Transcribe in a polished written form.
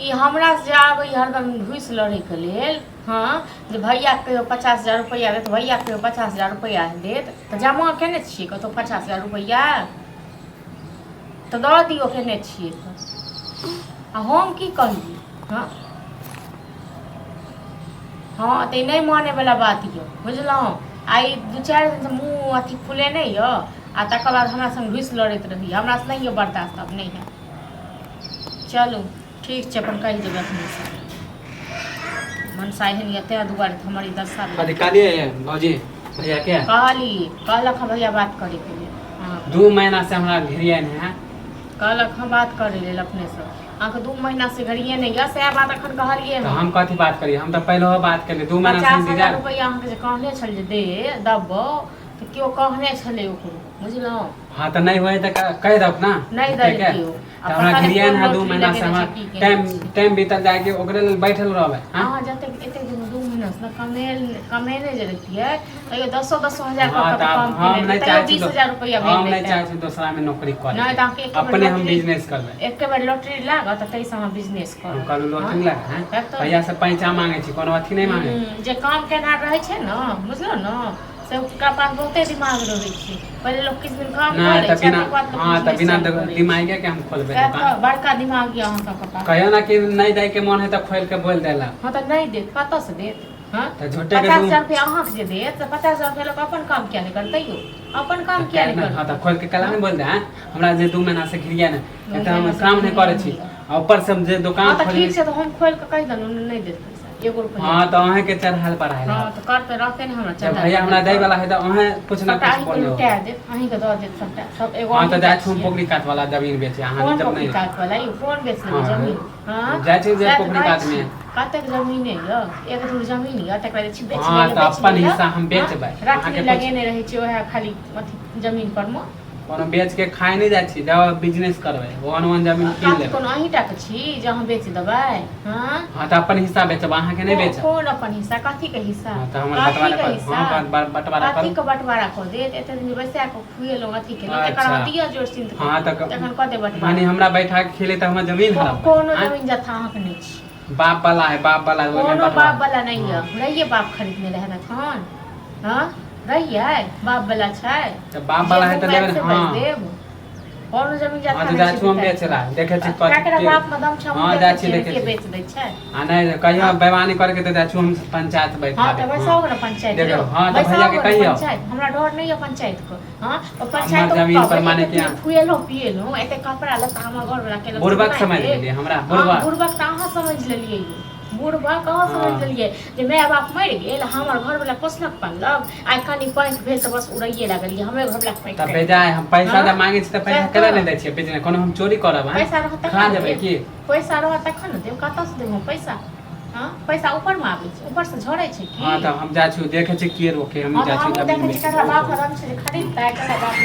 ई हमरा से आबै हरदम घुस लड़े के लेल। हाँ जे भैया कहियो 50,000 रुपया देत, भैया कहियो 50,000 रुपया देत तो जमा केने छियै कतौ 50,000 रुपया तो दऽ दियौ केने छियै तो आ हम की कहिए। हाँ हाँ तो नहीं माने वाला बात ये बुझलहुँ। आई 2-4 दिन से मुँह अथी फुले नहीं यो आ तकर बाद हमरा संग घुस लड़ैत रही, हमरा से नहीं बर्दाश्त अब नहीं है। चलू ठीक है अपन कही देबै अपने से मनसा एहन ये तै दुआरे हमारी 10 साल कहलिए भौजी भैया के कहलक भैया बात करे के लिए। हाँ 2 महीना से हमरा घेरिए नहीं है, कहलक हम बात करे लेल अपने से अहाँके 2 महीना से घड़िए नहीं है सएह बात अखन कहलिए। तो हम कथी बात करिए, हम तो पहले बात करिए 2 महीना से 50,000 रुपया अहाँके जे कहने छल जे दे दबो तो केओ कहने छले ओकरो बुझलहुँ। हाँ तो नहीं हुए तो कह दो ना नहीं दे हमरा घेरिए है 2 महीना से हमरा टाइम बीतल जाए के ओकरे लेल बैठल रहबे। हां जते एते दिन 2 महीना से कमेने जे रहिए तैयो 10,000 हाँ, का काम हम नहीं चाहे 20,000 रुपया हम नहीं चाहे दूसरा में नौकरी करे नहीं ताकि अपने हम बिजनेस करबे। एक बार लॉटरी लागत त तैसे हम बिजनेस करब। कल लॉटरी लाग हैं भैया से पैसा मांगे छी कोनो अथी नहीं मांगे जे काम केना रहे छै न बुझलो न से ओकरा पास बहुते दिमाग रहे छै। पहले लोग किछ दिन काम करे छै तकर बाद हां त बिना दिमाग के हम खोलबे दुकान बड़का दिमाग ये अहाँ सबके पास कहियो ना कि नहीं जाए के मन है त खोल के बोल देला। हां त नहीं देत कत से देत। हां त झूठे के 50,000 रुपया अहाँ के देत त 50,000 रुपया लोग अपन काम किया नहीं करतै यो अपन काम किया नहीं करतै। हां त खोल के कला नहीं बोल दे हैं हमरा जे 2 महीना से घिरिया ने त हम काम नहीं करे छी ऊपर से जे दुकान खोल ठीक से तो हम खोल के कह दन नहीं देत पैसा 1 रुपया। हां त अहे के चढ़ाल पर है। हां त करते रहते ने हमरा चढ़ाल भैया हमरा दे वाला है त अहे कुछ ना कुछ बोल दो लुटा दे अहीं के द देत सबटा सब एगो। हां त जाय छुम पोखरी काट वाला जमीन बेचे अहाँ जब नहीं काट वाला ये कौन बेच ले जमीन। हां जाय छी जे पोखरी काट में कतेक जमीन है यो एक दूर जमीन है तकरा छी बेच हां त अपन हिस्सा हम बेचबै राखी लगेने रहे छी ओहे खाली अथी जमीन पर में कोनो बेच के खाए नहीं जाय छी जाओ बिजनेस करबै वन जमीन कीन लेबै कोनो अहीं टा के छी जे हम बेच देबै। हां हां त अपन हिस्सा बेचब अहाँ के नहीं बेचब कौन अपन हिस्सा कथी के हिस्सा हां त हमर बंटवारा कथी के बंटवारा कर देत एते दिन बैसा के खुएलो अथी के तकर बाद दिया जोर सिंध। हां त तखन क दे बंटवारा माने हमरा बैठा के खेले त हमर जमीन हड़प कोनो जमीन जथा अहाँ के नहीं छी बाप वाला है बाप वाला कोनो बाप वाला नहीं है रहिए बाप खरीदने रहे ना खान। हां रहिए बाप वाला छै त बाप वाला है त लेबे हां कोनो जमीन जथा हां त जाय छु हम बेच रहा देखे छी ककरा बाप में दम छ हां जाय छी देखे के बेच दै छै आ नहीं कहियो बेवानी करके त जाय छु हम पंचायत बैठा। हां त बैसाओ ना पंचायत देखो हां त भैया के कहियो हमरा डर नहीं है पंचायत को। हां तो पंचायत जमीन पर माने के खुएलो पिएलो एते कपड़ा लता हमर घर वाला के बुड़बक समझ लेलिए हमरा बुड़बक त अहाँ समझ लेलिए बुढ़बा कहाँ समझ लिये जे माय बाप मर गेल हमर घर वाला पोसलक पाललक आइ कनी पैंच भेल त बस उड़ैये लागलिए हमरे घर वाला पैंच त बेजाय हम पैसा द मांगे छी त पैसा केना नहीं दै छियै बिजनेस कोनो हम चोरी करब हैं पैसा रहत खा जेबै की पैसा रहत तखन न देब कतऽ से देब पैसा। हां पैसा ऊपर में आबै छै ऊपर से झड़ै छै की। हां त हम जा छु देखे छी की रोके हम जा छु देखे छी ककरा बाप रंग से खरीदता है ककरा बाप